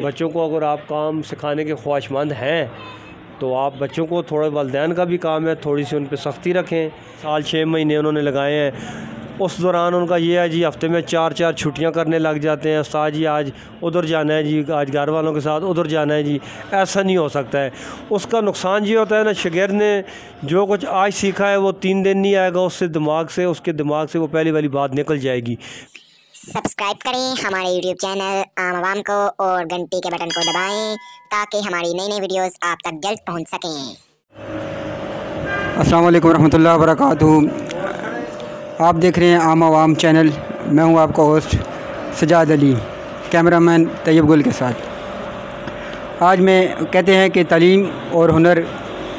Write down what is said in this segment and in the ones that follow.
बच्चों को अगर आप काम सिखाने के ख्वाहिशमंद हैं तो आप बच्चों को थोड़ा, वालिदैन का भी काम है, थोड़ी सी उन पर सख्ती रखें। साल 6 महीने उन्होंने लगाए हैं, उस दौरान उनका ये है जी हफ्ते में 4-4 छुट्टियां करने लग जाते हैं। उस्ताद जी आज उधर जाना है जी, आज घर वालों के साथ उधर जाना है जी, ऐसा नहीं हो सकता है। उसका नुकसान ये होता है ना, शागिर्द ने जो कुछ आज सीखा है वो 3 दिन नहीं आएगा, उसके दिमाग से वो पहली वाली बात निकल जाएगी। सब्सक्राइब करें हमारे YouTube चैनल आम आवाम को और घंटी के बटन को दबाएं ताकि हमारी नई वीडियोस आप तक जल्द पहुंच सकें। अस्सलाम वालेकुम रहमतुल्लाहि व बरकातुहू। आप देख रहे हैं आम आवाम चैनल। मैं हूं आपका होस्ट सजाद अली, कैमरामैन तैयब गुल के साथ। आज मैं कहते हैं कि तालीम और हुनर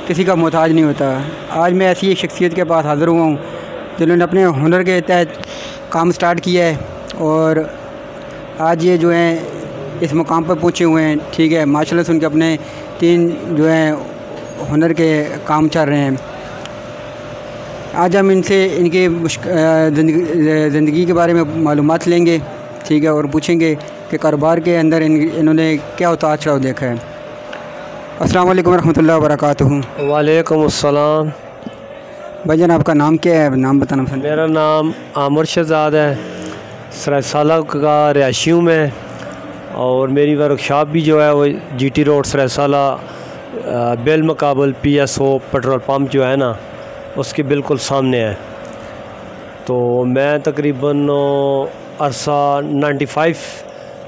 किसी का मोहताज नहीं होता। आज मैं ऐसी एक शख्सियत के पास हाज़िर हुआ हूँ जिन्होंने अपने हुनर के तहत काम स्टार्ट किया है और आज ये जो हैं इस मुकाम पर पहुँचे हुए हैं। ठीक है, माशाल्लाह से उनके अपने 3 जो हैं हुनर के काम चल रहे हैं। आज हम इनसे इनके ज़िंदगी के बारे में मालूमात लेंगे, ठीक है, और पूछेंगे कि कारोबार के अंदर इन्होंने क्या उतार चढ़ाव देखा है। अस्सलाम वालेकुम रहमतुल्लाहि व बरकातुहू। वालेकुम अस्सलाम। भाईजान आपका नाम क्या है, नाम बताना पसंद। मेरा नाम आमिर शहजाद है, सरायसाला का रिहायशी हूँ मैं, और मेरी वर्कशॉप भी जो है वो GT रोड सरायसाला बेल मुकाबल PSO पेट्रोल पंप जो है ना उसके बिल्कुल सामने है। तो मैं तकरीबन अरसा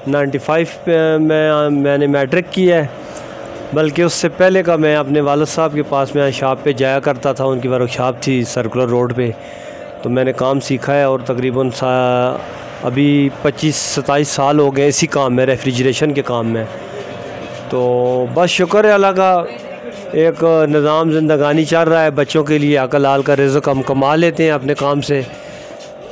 95 पे मैंने मैट्रिक की है, बल्कि उससे पहले का मैं अपने वालिद साहब के पास में शॉप पे जाया करता था। उनकी वर्कशॉप थी सर्कुलर रोड पे, तो मैंने काम सीखा है और तकरीबन अभी 25-27 साल हो गए इसी काम में, रेफ्रिजरेशन के काम में। तो बस शुक्र है अल्लाह का, एक निज़ाम ज़िंदगानी चल रहा है। बच्चों के लिए अकल हाल का रिज़्क़ हम कमा लेते हैं अपने काम से।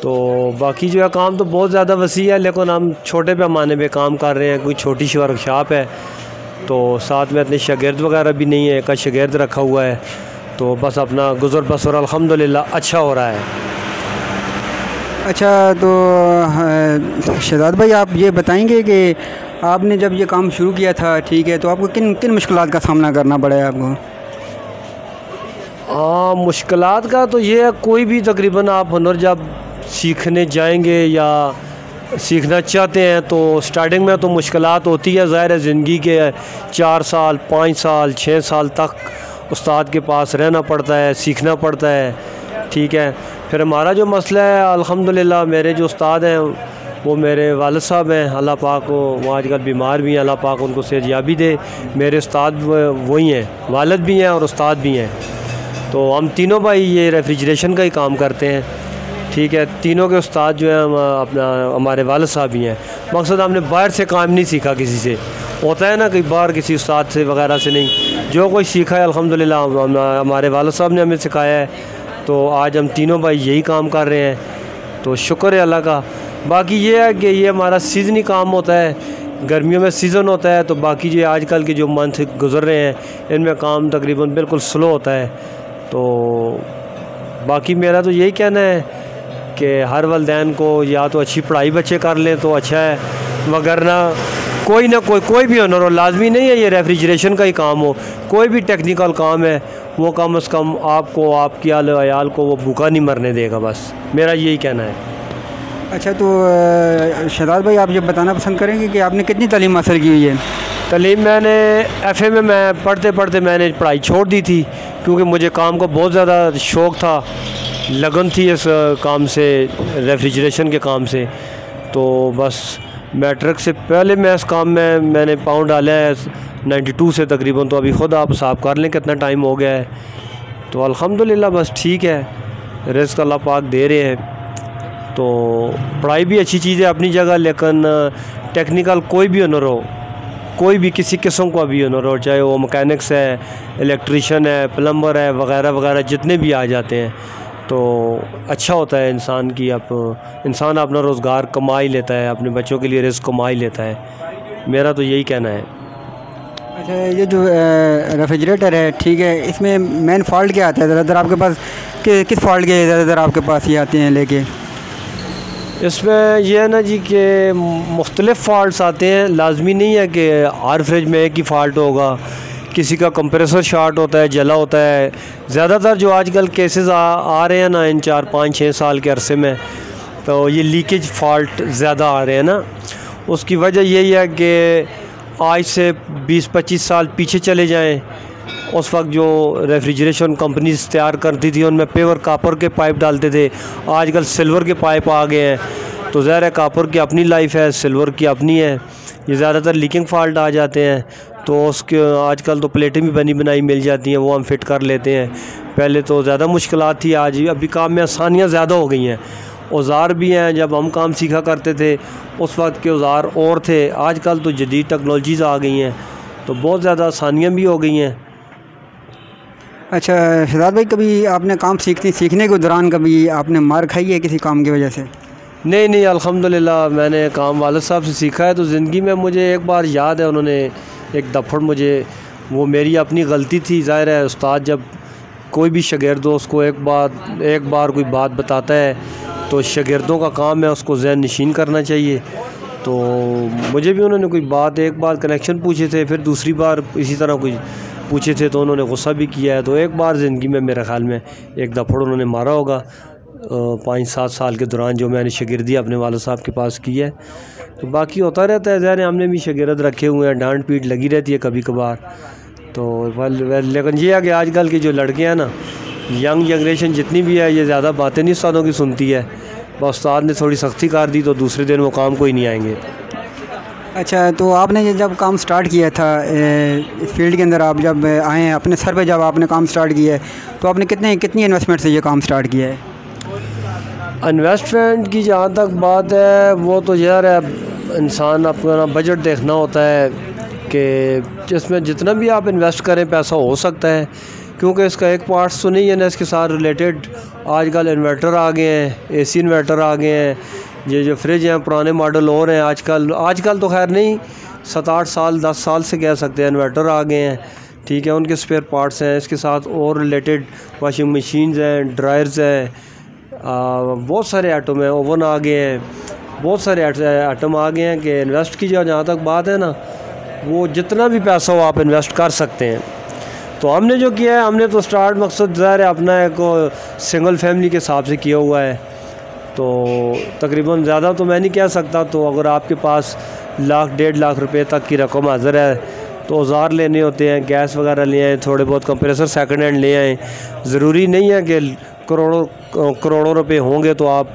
तो बाकी जो है काम तो बहुत ज़्यादा वसी है, लेकिन हम छोटे पैमाने पे काम कर रहे हैं। कोई छोटी सी वर्कशॉप है, तो साथ में इतने शागिर्द वगैरह भी नहीं है, एक शागिर्द रखा हुआ है। तो बस अपना गुज़र बसर अल्हम्दुलिल्लाह अच्छा हो रहा है। अच्छा, तो शहजाद भाई आप ये बताएंगे कि आपने जब ये काम शुरू किया था, ठीक है, तो आपको किन किन मुश्किलात का सामना करना पड़ा है आपको? मुश्किलात का तो ये है, कोई भी तकरीबन आप हुनर जब सीखने जाएंगे या सीखना चाहते हैं तो स्टार्टिंग में तो मुश्किलात होती है। ज़ाहिर है ज़िंदगी के 4 साल 5 साल 6 साल तक उस्ताद के पास रहना पड़ता है, सीखना पड़ता है, ठीक है। फिर हमारा जो मसला है, अल्हम्दुलिल्लाह मेरे जो उस्ताद हैं वो मेरे वालिद साहब हैं, अल्लाह पाक वो आजकल बीमार भी हैं, अल्लाह पाक उनको सेहतयाबी दे। मेरे उस्ताद वही हैं, वालिद भी हैं और उस्ताद भी हैं। तो हम तीनों भाई ये रेफ्रिजरेशन का ही काम करते हैं, ठीक है। तीनों के उस्ताद जो हैं अपना हमारे वालिद साहब ही हैं। मकसद हमने बाहर से काम नहीं सीखा, किसी से होता है ना कि बाहर किसी उस्ताद से वगैरह से नहीं, जो कोई सीखा है अल्हम्दुलिल्लाह हमारे वालिद साहब ने हमें सिखाया है। तो आज हम तीनों भाई यही काम कर रहे हैं, तो शुक्र है अल्लाह का। बाकी ये है कि ये हमारा सीज़नी काम होता है, गर्मियों में सीज़न होता है, तो बाकी जो आजकल के जो मंथ गुज़र रहे हैं इनमें काम तकरीबन बिल्कुल स्लो होता है। तो बाकी मेरा तो यही कहना है कि हर वालिदैन को या तो अच्छी पढ़ाई बच्चे कर लें तो अच्छा है, मगर ना कोई भी हुनर हो, लाजमी नहीं है ये रेफ्रिजरेशन का ही काम हो, कोई भी टेक्निकल काम है वो कम से कम आपको, आपकी आयाल को वो भूखा नहीं मरने देगा। बस मेरा यही कहना है। अच्छा, तो शहजाद भाई आप ये बताना पसंद करेंगे कि आपने कितनी तालीम हासिल की हुई है? तालीम मैंने FA में मैं पढ़ते पढ़ते मैंने पढ़ाई छोड़ दी थी, क्योंकि मुझे काम का बहुत ज़्यादा शौक़ था, लगन थी इस काम से, रेफ्रिजरेशन के काम से। तो बस मैट्रिक से पहले मैं इस काम में मैंने पाँव डाला है 92 से तकरीबन। तो अभी ख़ुद आप हिसाब कर लें कितना टाइम हो गया है। तो अल्हम्दुलिल्लाह बस ठीक है, रिज़्क़ अल्लाह पाक दे रहे हैं। तो पढ़ाई भी अच्छी चीज़ है अपनी जगह, लेकिन टेक्निकल कोई भी हुनर हो, कोई भी किसी किस्म का भी हुनर हो, चाहे वो मैकेनिक्स है, इलेक्ट्रीशियन है, प्लम्बर है, वगैरह वगैरह जितने भी आ जाते हैं, तो अच्छा होता है इंसान की। इंसान अपना रोज़गार कमा ही लेता है, अपने बच्चों के लिए रिज़्क़ कमा ही लेता है। मेरा तो यही कहना है। अच्छा, ये जो रेफ्रिजरेटर है, ठीक है, इसमें मेन फॉल्ट क्या आता है? ज़्यादातर आपके पास किस फॉल्ट के ज़्यादातर आपके पास ये आते हैं लेके? इसमें यह है ना जी कि मुख्तलिफ़ फ़ाल्ट्स आते हैं। लाजमी नहीं है कि हर फ्रिज में एक ही फ़ाल्ट होगा। किसी का कंप्रेसर शॉर्ट होता है, जला होता है। ज़्यादातर जो आजकल केसेस आ रहे हैं ना इन 4, 5, 6 साल के अरसे में, तो ये लीकेज फ़ाल्ट ज़्यादा आ रहे हैं ना। उसकी वजह यही है कि आज से 20-25 साल पीछे चले जाएं, उस वक्त जो रेफ्रिजरेशन कंपनीज तैयार करती थी उनमें पेवर कापर के पाइप डालते थे। आजकल सिल्वर के पाइप आ गए हैं, तो ज़ाहिर है कापर की अपनी लाइफ है, सिल्वर की अपनी है। ये ज़्यादातर लीकिंग फ़ाल्ट आ जाते हैं, तो उसके आजकल तो प्लेटें भी बनी बनाई मिल जाती हैं, वो हम फिट कर लेते हैं। पहले तो ज़्यादा मुश्किलात थी, आज अभी काम में आसानियाँ ज़्यादा हो गई हैं। औज़ार भी हैं, जब हम काम सीखा करते थे उस वक्त के औज़ार और थे। आजकल तो जदीद टेक्नोलॉजीज़ आ गई हैं, तो बहुत ज़्यादा आसानियाँ भी हो गई हैं। अच्छा शहजाद भाई, कभी आपने काम सीखने के दौरान कभी आपने मार खाई है किसी काम की वजह से? नहीं, अल्हम्दुलिल्लाह मैंने काम वालिद साहब से सीखा है। तो ज़िंदगी में मुझे एक बार याद है, उन्होंने एक दफ़ड़ मुझे, वो मेरी अपनी गलती थी। ज़ाहिर है उस्ताद जब कोई भी शागिर्द उसको एक बार कोई बात बताता है तो शागिर्दों का काम है उसको ज़हन नशीन करना चाहिए। तो मुझे भी उन्होंने कोई बात, एक बार कनेक्शन पूछे थे, फिर दूसरी बार इसी तरह कुछ पूछे थे तो उन्होंने गुस्सा भी किया है। तो एक बार ज़िंदगी में मेरे ख़्याल में एक दफ़ड़ उन्होंने मारा होगा 5-7 साल के दौरान, जो मैंने शागिर्दी अपने वालिद साहब के पास की है। तो बाकी होता रहता है, ज़ाहिर हमने भी शागिर्द रखे हुए हैं, डांट पीट लगी रहती है कभी कभार। तो लेकिन ये है कि आजकल की जो लड़के हैं ना, यंग जनरेशन जितनी भी है, ये ज़्यादा बातें नहीं उस्तादों की सुनती है। बस उस्ताद ने थोड़ी सख्ती कर दी तो दूसरे दिन वो काम को ही नहीं आएंगे। अच्छा, तो आपने जब काम स्टार्ट किया था इस फील्ड के अंदर, आप जब आए हैं अपने सर पे, जब आपने काम स्टार्ट किया है तो आपने कितनी इन्वेस्टमेंट से ये काम स्टार्ट किया है? इन्वेस्टमेंट की जहाँ तक बात है, वो तो यार है, इंसान अपना बजट देखना होता है कि जिसमें जितना भी आप इन्वेस्ट करें पैसा हो सकता है, क्योंकि इसका एक पार्ट्स तो नहीं है ना, इसके साथ रिलेटेड आजकल इन्वर्टर आ गए हैं, AC इन्वर्टर आ गए हैं। ये जो फ्रिज हैं पुराने मॉडल और हैं आजकल तो खैर नहीं, 7-8 साल 10 साल से कह सकते हैं इन्वर्टर आ गए हैं, ठीक है। उनके स्पेयर पार्ट्स हैं, इसके साथ और रिलेटेड वॉशिंग मशीन्स हैं, ड्रायर्स हैं, बहुत सारे आइटम हैं, ओवन आ गए हैं, बहुत सारे आइटम आ गए हैं कि इन्वेस्ट की जहाँ तक बात है ना, वो जितना भी पैसा हो आप इन्वेस्ट कर सकते हैं। तो हमने जो किया है, हमने तो स्टार्ट मकसद ज़ाहिर है अपना एक सिंगल फैमिली के हिसाब से किया हुआ है। तो तकरीबन ज़्यादा तो मैं नहीं कह सकता, तो अगर आपके पास 1-1.5 लाख रुपए तक की रकम हाज़िर है तो औज़ार लेने होते हैं, गैस वगैरह ले आएँ, थोड़े बहुत कंप्रेसर सेकंड हैंड ले आएँ। ज़रूरी नहीं है कि करोड़ों रुपए होंगे तो आप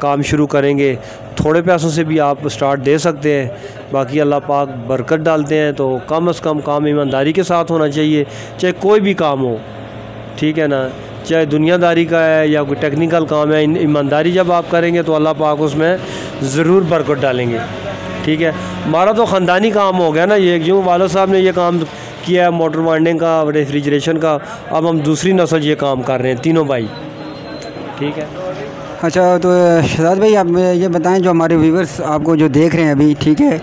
काम शुरू करेंगे, थोड़े पैसों से भी आप स्टार्ट दे सकते हैं। बाकी अल्लाह पाक बरकत डालते हैं। तो कम से कम काम ईमानदारी के साथ होना चाहिए, चाहे कोई भी काम हो, ठीक है ना, चाहे दुनियादारी का है या कोई टेक्निकल काम है। ईमानदारी जब आप करेंगे तो अल्लाह पाक उसमें ज़रूर बरकत डालेंगे, ठीक है। हमारा तो ख़ानदानी काम हो गया ना ये, जो वालिद साहब ने ये काम किया है मोटर वाइंडिंग का, रेफ्रिजरेशन का, अब हम दूसरी नस्ल ये काम कर रहे हैं, तीनों भाई, ठीक है। अच्छा, तो शहजाद भाई आप ये बताएं, जो हमारे व्यूवर्स आपको जो देख रहे हैं अभी, ठीक है,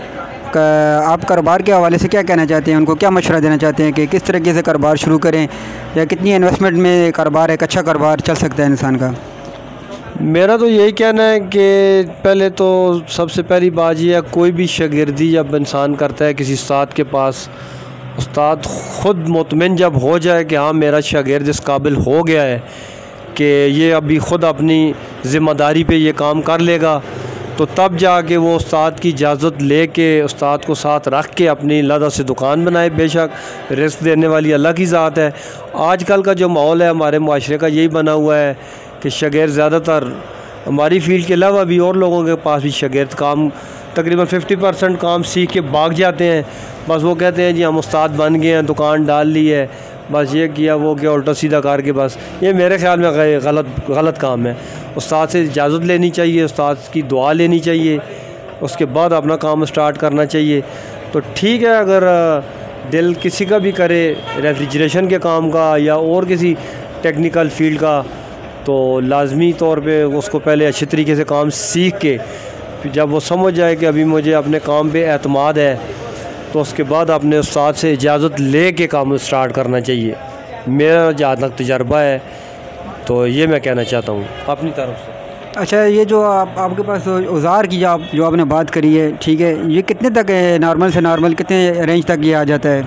आप कारोबार के हवाले से क्या कहना चाहते हैं, उनको क्या मशवरा देना चाहते हैं कि किस तरीके से कारोबार शुरू करें, या कितनी इन्वेस्टमेंट में कारोबार एक अच्छा कारोबार चल सकता है इंसान का? मेरा तो यही कहना है कि पहले तो सबसे पहली बात यह है, कोई भी शागिर्दी जब इंसान करता है किसी उस्ताद के पास, उस्ताद ख़ुद मुतमिन जब हो जाए कि हाँ मेरा शागिर्द इस काबिल हो गया है कि ये अभी ख़ुद अपनी ज़िम्मेदारी पे ये काम कर लेगा, तो तब जाके वो उस्ताद की इजाज़त ले के उस्ताद को साथ रख के अपनी लदा से दुकान बनाए। बेशक रिस्क देने वाली अल्लाह की ज़ात है। आजकल का जो माहौल है हमारे माशरे का यही बना हुआ है कि शागिर्द ज़्यादातर हमारी फील्ड के अलावा भी और लोगों के पास भी शागिर्द काम तकरीबन 50% काम सीख के भाग जाते हैं। बस वो कहते हैं जी हम उस्ताद बन गए हैं, दुकान डाल ली है, बस ये किया वो किया, उल्टा सीधा करके, बस ये मेरे ख़्याल में गलत काम है। उस्ताद से इजाज़त लेनी चाहिए, उस्ताद की दुआ लेनी चाहिए, उसके बाद अपना काम स्टार्ट करना चाहिए। तो ठीक है, अगर दिल किसी का भी करे रेफ्रिजरेशन के काम का या और किसी टेक्निकल फील्ड का, तो लाजमी तौर पे उसको पहले अच्छे तरीके से काम सीख के फिर जब वो समझ जाए कि अभी मुझे अपने काम पे एतमाद है, तो उसके बाद अपने उस्ताद से इजाज़त ले के काम स्टार्ट करना चाहिए। मेरा जहाँ तक तजर्बा है तो ये मैं कहना चाहता हूँ अपनी तरफ से। अच्छा, ये जो आपके पास औज़ार की जो आपने बात करी है, ठीक है, ये कितने तक है? नॉर्मल से नॉर्मल कितने रेंज तक ये आ जाता है?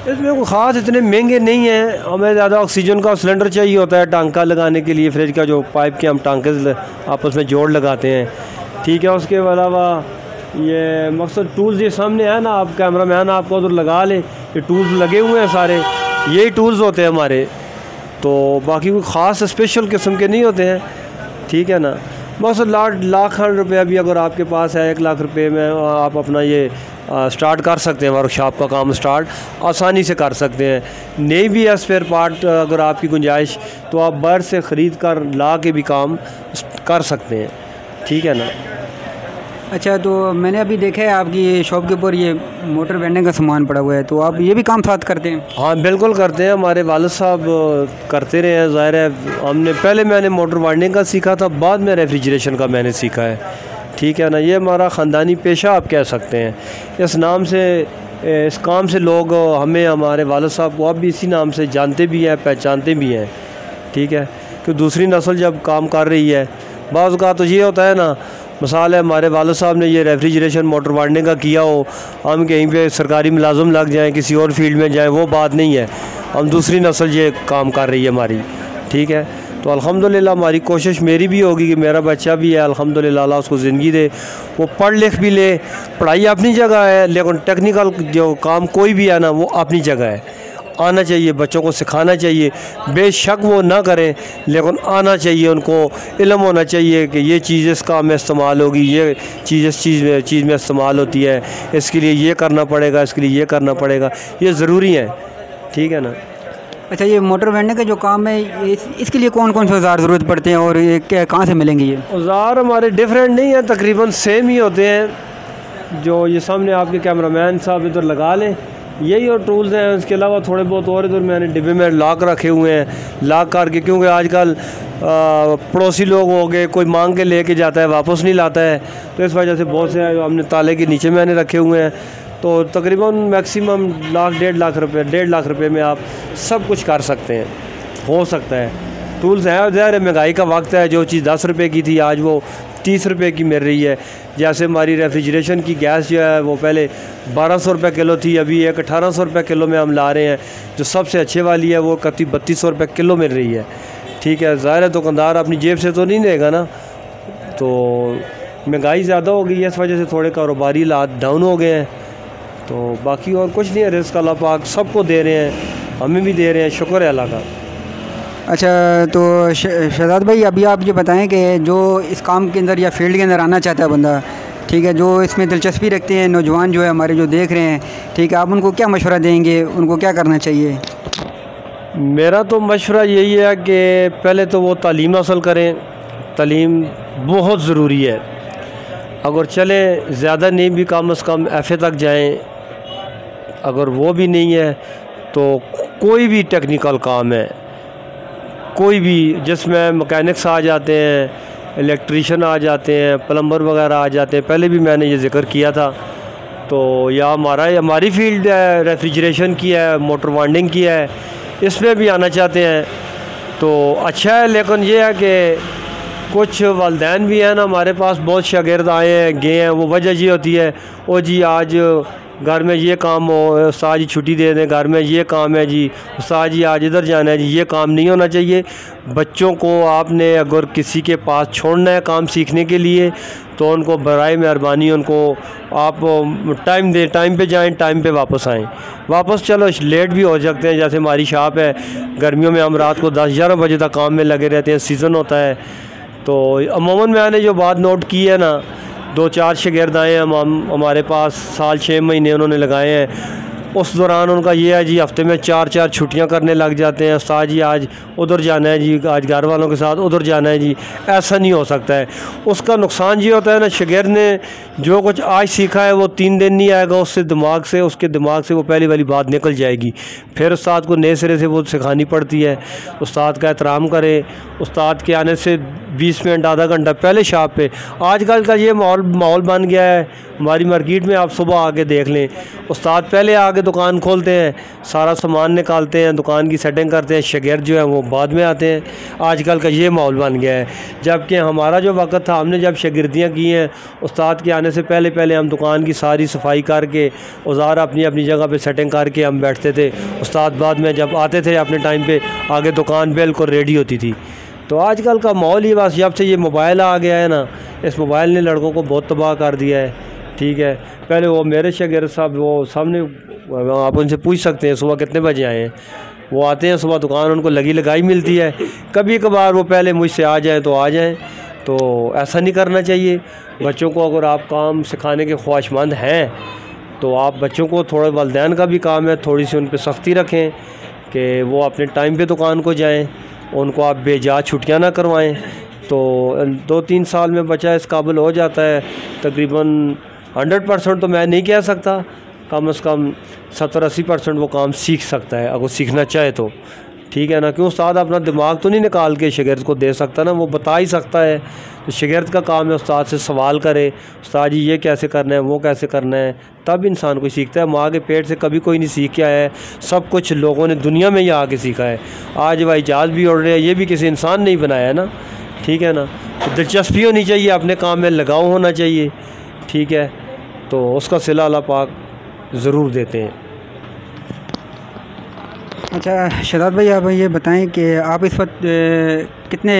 इसमें कोई ख़ास इतने महंगे नहीं हैं। हमें ज़्यादा ऑक्सीजन का सिलेंडर चाहिए होता है टांका लगाने के लिए, फ्रिज का जो पाइप के हम टांके आपस में जोड़ लगाते हैं, ठीक है। उसके अलावा ये मकसद टूल्स ये सामने है ना, आप कैमरा मैन आपको उधर लगा लें, ये टूल्स लगे हुए हैं सारे, यही टूल्स होते हैं हमारे। तो बाकी कोई ख़ास स्पेशल किस्म के नहीं होते हैं, ठीक है ना। बस लाख रुपया भी अगर आपके पास है, 1 लाख रुपये में आप अपना ये स्टार्ट कर सकते हैं। वर्कशॉप का काम स्टार्ट आसानी से कर सकते हैं। नहीं भी है स्पेयर पार्ट अगर आपकी गुंजाइश, तो आप बाहर से ख़रीद कर ला के भी काम कर सकते हैं, ठीक है ना। अच्छा, तो मैंने अभी देखा है आपकी शॉप के ऊपर ये मोटर वेंडिंग का सामान पड़ा हुआ है, तो आप ये भी काम साथ करते हैं? हाँ बिल्कुल करते हैं, हमारे वालिद साहब करते रहे हैं। ज़ाहिर है पहले मैंने मोटर वाइंडिंग का सीखा था, बाद में रेफ्रिजरेशन का मैंने सीखा है, ठीक है ना। ये हमारा ख़ानदानी पेशा आप कह सकते हैं। इस नाम से, इस काम से लोग हमें, हमारे वालिद साहब को अब भी इसी नाम से जानते भी हैं, पहचानते भी हैं, ठीक है। कि दूसरी नस्ल जब काम कर रही है, बाज़ का तो ये होता है ना, मिसाल है हमारे वालिद साहब ने ये रेफ्रिजरेशन मोटर वाइंडिंग का किया हो, हम कहीं पे सरकारी मुलाजम लग जाएं, किसी और फील्ड में जाएं, वो बात नहीं है। हम दूसरी नस्ल ये काम कर रही है हमारी, ठीक है। तो अल्हम्दुलिल्लाह हमारी कोशिश मेरी भी होगी कि मेरा बच्चा भी है, अल्हम्दुलिल्लाह अल्लाह उसको ज़िंदगी दे, वो पढ़ लिख भी ले। पढ़ाई अपनी जगह है, लेकिन टेक्निकल जो काम कोई भी है ना, वो अपनी जगह है। आना चाहिए, बच्चों को सिखाना चाहिए, बेशक वो ना करें, लेकिन आना चाहिए उनको। इल्म होना चाहिए कि ये चीज़ इस काम में इस्तेमाल होगी, ये चीज़ इस चीज़ में इस्तेमाल होती है, इसके लिए ये करना पड़ेगा, इसके लिए ये करना पड़ेगा, ये ज़रूरी है, ठीक है ना। अच्छा, ये मोटर वेंडिंग का जो काम है, इसके लिए कौन कौन से औज़ार ज़रूरत पड़ते हैं और ये कहाँ से मिलेंगे? ये औज़ार हमारे डिफरेंट नहीं हैं, तकरीबन सेम ही होते हैं। जो ये सामने आपके कैमरामैन साहब इधर लगा लें, यही और टूल्स हैं। उसके अलावा थोड़े बहुत और इधर मैंने डिब्बे में लॉक रखे हुए हैं, लॉक करके, क्योंकि आजकल पड़ोसी लोग हो गए, कोई मांग के लेके जाता है, वापस नहीं लाता है, तो इस वजह से बहुत से हमने ताले के नीचे मैंने रखे हुए हैं। तो तकरीबन मैक्सिमम लाख, 1.5 लाख रुपए में आप सब कुछ कर सकते हैं, हो सकता है। टूल्स हैं, ज़ाहिर महंगाई का वक्त है, जो चीज़ 10 रुपये की थी आज वो 30 रुपये की मिल रही है। जैसे हमारी रेफ्रिजरेशन की गैस जो है वो पहले 1200 रुपये किलो थी, अभी एक 1800 रुपये किलो में हम ला रहे हैं। जो सबसे अच्छे वाली है वो करीब 3200 रुपये किलो मिल रही है, ठीक है। ज़ाहिर है दुकानदार अपनी जेब से तो नहीं देगा ना, तो महंगाई ज़्यादा हो गई है, इस वजह से थोड़े कारोबारी हालात डाउन हो गए हैं। तो बाकी और कुछ नहीं है, रिज़्क़ अल्लाह पाक सबको दे रहे हैं, हमें भी दे रहे हैं, शुक्र है अल्लाह का। अच्छा, तो शहजाद भाई, अभी आप ये बताएं कि जो इस काम के अंदर या फील्ड के अंदर आना चाहता है बंदा, ठीक है, जो इसमें दिलचस्पी रखते हैं, नौजवान जो है हमारे जो देख रहे हैं, ठीक है, आप उनको क्या मशवरा देंगे, उनको क्या करना चाहिए? मेरा तो मशवरा यही है कि पहले तो वो तालीम हासिल करें, तालीम बहुत ज़रूरी है। अगर चले ज़्यादा नहीं भी कम से कम एफ़ए तक जाएं, अगर वो भी नहीं है तो कोई भी टेक्निकल काम है, कोई भी जिसमें मैकेनिक्स आ जाते हैं, इलेक्ट्रीशियन आ जाते हैं, प्लम्बर वगैरह आ जाते हैं, पहले भी मैंने ये ज़िक्र किया था। तो या हमारी फील्ड है रेफ्रिजरेशन की है, मोटर वाइंडिंग की है, इसमें भी आना चाहते हैं तो अच्छा है। लेकिन ये है कि कुछ वालिदैन भी हैं ना, हमारे पास बहुत शागिर्द आए हैं, गए हैं, वो वजह ये होती है, ओ जी आज घर में ये काम हो, उस्ताद जी छुट्टी दे दें, घर में ये काम है जी, उस्ताद जी आज इधर जाना है जी, ये काम नहीं होना चाहिए। बच्चों को आपने अगर किसी के पास छोड़ना है काम सीखने के लिए, तो उनको बराए मेहरबानी उनको आप टाइम दें, टाइम पे जाएं, टाइम पे वापस आएं। वापस चलो लेट भी हो सकते हैं, जैसे हमारी शॉप है, गर्मियों में हम रात को 10-11 बजे तक काम में लगे रहते हैं, सीज़न होता है। तो अमूमन मैंने जो बात नोट की है ना, 2-4 शागिर्द आए हैं हमारे पास, साल 6 महीने उन्होंने लगाए हैं। उस दौरान उनका ये है जी, हफ्ते में 4-4 छुट्टियां करने लग जाते हैं। उस्ताद जी आज उधर जाना है जी, आज घर वालों के साथ उधर जाना है जी, ऐसा नहीं हो सकता है। उसका नुकसान ये होता है ना, शागिर्द ने जो कुछ आज सीखा है वो 3 दिन नहीं आएगा, उसके दिमाग से वो पहली वाली बात निकल जाएगी। फिर उस्ताद को नए सिरे से वो सिखानी पड़ती है। उस्ताद का एहतराम करें, उस्ताद के आने से 20 मिनट आधा घंटा पहले शॉप पे। आजकल का ये माहौल बन गया है हमारी मार्केट में, आप सुबह आके देख लें, उस्ताद पहले आके दुकान खोलते हैं, सारा सामान निकालते हैं, दुकान की सेटिंग करते हैं, शागिर्द जो है वो बाद में आते हैं। आजकल का ये माहौल बन गया है। जबकि हमारा जो वक्त था, हमने जब शागिर्दियाँ की हैं, उस्ताद के आने से पहले पहले हम दुकान की सारी सफाई करके, औज़ार अपनी अपनी जगह पे सेटिंग करके हम बैठते थे। उस्ताद बाद में जब आते थे अपने टाइम पे, आगे दुकान बिल्कुल रेडी होती थी। तो आजकल का माहौल ही बस, जब से ये मोबाइल आ गया है ना, इस मोबाइल ने लड़कों को बहुत तबाह कर दिया है। ठीक है, पहले वो मेरे शागिर्द साहब, वो सामने आप उनसे पूछ सकते हैं सुबह कितने बजे आए हैं। वो आते हैं सुबह, दुकान उनको लगी लगाई मिलती है। कभी कभार वो पहले मुझसे आ जाएँ तो आ जाएँ, तो ऐसा नहीं करना चाहिए। बच्चों को अगर आप काम सिखाने के ख्वाहिशमंद हैं तो आप बच्चों को, थोड़ा वालिदैन का भी काम है, थोड़ी सी उन पर सख्ती रखें कि वो अपने टाइम पे दुकान को जाएं। उनको आप बेजा छुट्टियां ना करवाएं। तो 2-3 साल में बच्चा इस काबिल हो जाता है, तकरीबन 100% तो मैं नहीं कह सकता, कम से कम 70-80% वो काम सीख सकता है अगर सीखना चाहे तो। ठीक है ना, क्यों उस्ताद अपना दिमाग तो नहीं निकाल के शागिर्द को दे सकता ना, वो बता ही सकता है। तो शागिर्द का काम है उस्ताद से सवाल करे, उस्ताद जी ये कैसे करना है, वो कैसे करना है, तब इंसान कोई सीखता है। माँ के पेट से कभी कोई नहीं सीख के आया है, सब कुछ लोगों ने दुनिया में ही आके सीखा है। आज हवाई जहाज़ भी उड़ रहे हैं, ये भी किसी इंसान ने ही बनाया है ना। ठीक है ना, तो दिलचस्पी होनी चाहिए, अपने काम में लगाव होना चाहिए। ठीक है, तो उसका सिला अल्लाह पाक ज़रूर देते हैं। अच्छा शहजाद भाई, आप ये बताएं कि आप इस वक्त कितने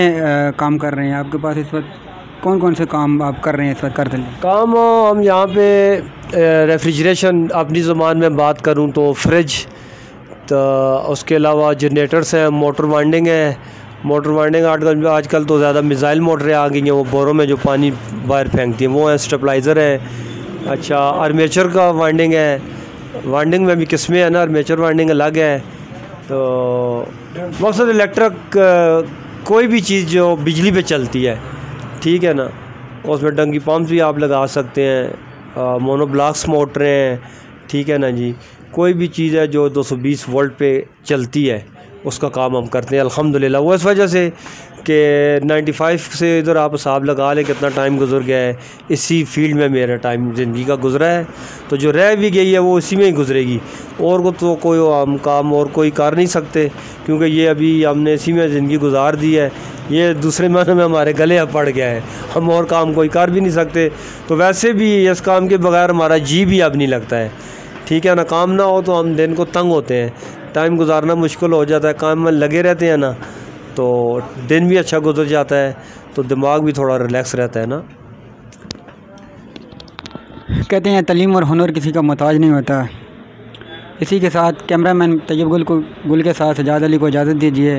काम कर रहे हैं? आपके पास इस वक्त कौन कौन से काम आप कर रहे हैं इस वक्त? करते हैं काम हम यहाँ पे रेफ्रिजरेशन, अपनी ज़बान में बात करूँ तो फ्रिज, तो उसके अलावा जनरेटर्स हैं, मोटर वाइंडिंग है। मोटर वाइंडिंग आजकल तो ज़्यादा मिसाइल मोटरें आ गई हैं, वो बोरों में जो पानी बाहर फेंकती हैं वो है। स्टेबलाइज़र है। अच्छा, आर्मेचर का वाइंडिंग है। वाइंडिंग में भी किस्में हैं ना, आर्मेचर वाइंडिंग अलग है। तो मकसद इलेक्ट्रिक कोई भी चीज़ जो बिजली पे चलती है, ठीक है ना, उसमें डंकी पम्प भी आप लगा सकते हैं, मोनोब्लॉक्स मोटरें हैं। ठीक है ना जी, कोई भी चीज़ है जो 220 वोल्ट पे चलती है उसका काम हम करते हैं अल्हम्दुलिल्लाह। वो इस वजह से कि 95 से इधर आप हिसाब लगा लें कितना टाइम गुजर गया है, इसी फील्ड में मेरा टाइम ज़िंदगी का गुजरा है। तो जो रह भी गई है वो इसी में ही गुजरेगी, और को तो कोई हम काम और कोई कर नहीं सकते, क्योंकि ये अभी हमने इसी में ज़िंदगी गुजार दी है। ये दूसरे मायने में हमारे गले अब पड़ गया है, हम और काम कोई कर भी नहीं सकते। तो वैसे भी इस काम के बगैर हमारा जी भी अब नहीं लगता है। ठीक है ना, काम ना हो तो हम दिन को तंग होते हैं, टाइम गुजारना मुश्किल हो जाता है। काम में लगे रहते हैं ना तो दिन भी अच्छा गुजर जाता है, तो दिमाग भी थोड़ा रिलैक्स रहता है ना। कहते हैं तालीम और हुनर किसी का मोहताज नहीं होता। इसी के साथ कैमरामैन तैयब गुल के साथ सजाद अली को इजाज़त दीजिए।